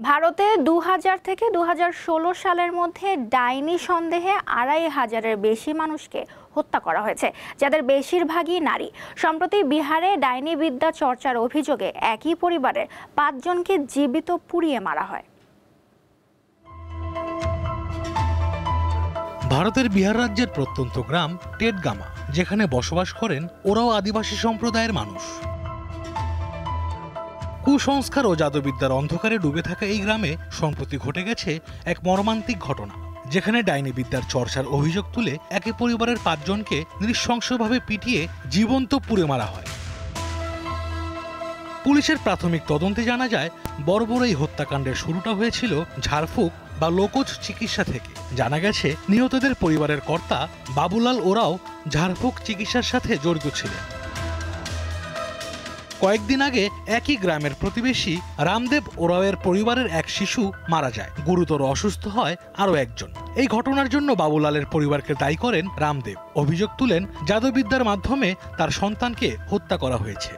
ভারতে ২০০০ থেকে ২০১৬ সালের মধ্যে ডাইনি সন্দেহে ২৫০০-এর বেশি মানুষকে হত্যা করা হয়েছে, যাদের বেশিরভাগই নারী। সম্প্রতি বিহারে ডাইনি বিদ্যা চর্চার অভিযোগে একই পরিবারের ৫ জনকে জীবিত পুড়িয়ে মারা হয়। ভারতের বিহার রাজ্যের প্রত্যন্ত গ্রাম টেটগামা, যেখানে বসবাস করেন ওরাও আদিবাসী সম্প্রদায়ের মানুষ। কুসংস্কার ও জাদুবিদ্যার অন্ধকারে ডুবে থাকা এই গ্রামে সম্প্রতি ঘটে গেছে এক মর্মান্তিক ঘটনা, যেখানে ডাইনি বিদ্যার চর্চার অভিযোগ তুলে একই পরিবারের ৫ জনকে নৃশংসভাবে পিটিয়ে জীবন্ত পুড়ে মারা হয়। পুলিশের প্রাথমিক তদন্তে জানা যায়, বর্বর এই হত্যাকাণ্ডের শুরুটা হয়েছিল ঝাড়ফুঁক বা লোকজ চিকিৎসা থেকে। জানা গেছে, নিহতদের পরিবারের কর্তা বাবুলাল ওরাও ঝাড়ফুঁক চিকিৎসার সাথে জড়িত ছিলেন। কয়েকদিন আগে একই গ্রামের প্রতিবেশী রামদেব ওরাওয়ের পরিবারের এক শিশু মারা যায়, গুরুতর অসুস্থ হয় আরও একজন। এই ঘটনার জন্য বাবুলালের পরিবারকে দায়ী করেন রামদেব। অভিযোগ তুলেন, জাদুবিদ্যার মাধ্যমে তার সন্তানকে হত্যা করা হয়েছে।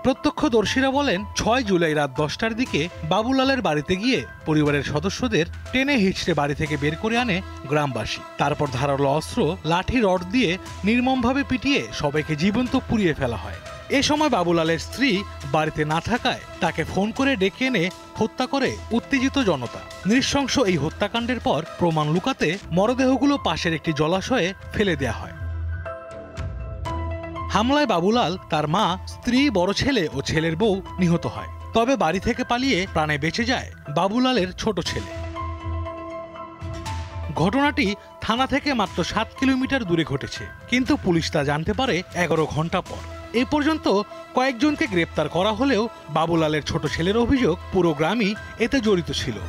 প্রত্যক্ষদর্শীরা বলেন, ৬ জুলাই রাত ১০টার দিকে বাবুলালের বাড়িতে গিয়ে পরিবারের সদস্যদের টেনে হিঁচড়ে বাড়ি থেকে বের করে আনে গ্রামবাসী। তারপর ধারালো অস্ত্র, লাঠি, রড দিয়ে নির্মমভাবে পিটিয়ে সবাইকে জীবন্ত পুড়িয়ে ফেলা হয়। এ সময় বাবুলালের স্ত্রী বাড়িতে না থাকায় তাকে ফোন করে ডেকে এনে হত্যা করে উত্তেজিত জনতা। নৃশংস এই হত্যাকাণ্ডের পর প্রমাণ লুকাতে মরদেহগুলো পাশের একটি জলাশয়ে ফেলে দেয়া হয়। হামলায় বাবুলাল, তার মা, স্ত্রী, বড় ছেলে ও ছেলের বউ নিহত হয়। তবে বাড়ি থেকে পালিয়ে প্রাণে বেঁচে যায় বাবুলালের ছোট ছেলে। ঘটনাটি থানা থেকে মাত্র ৭ কিলোমিটার দূরে ঘটেছে, কিন্তু পুলিশ তা জানতে পারে ১১ ঘন্টা পর। এ পর্যন্ত কয়েকজনকে গ্রেপ্তার করা হলেও বাবুলালের ছোট ছেলের অভিযোগ, পুরো গ্রামই এতে জড়িত ছিল।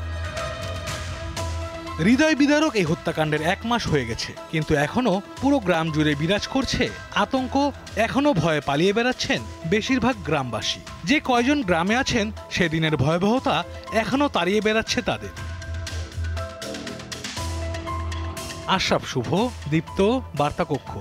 হৃদয় বিদারক এই হত্যাকাণ্ডের ১ মাস হয়ে গেছে, কিন্তু এখনো পুরো গ্রাম জুড়ে বিরাজ করছে আতঙ্ক। এখনো ভয়ে পালিয়ে বেড়াচ্ছেন বেশিরভাগ গ্রামবাসী। যে কয়জন গ্রামে আছেন, সেদিনের ভয়াবহতা এখনো তাড়িয়ে বেড়াচ্ছে তাদের। আশরাফ শুভ, দীপ্ত, বার্তা কক্ষ।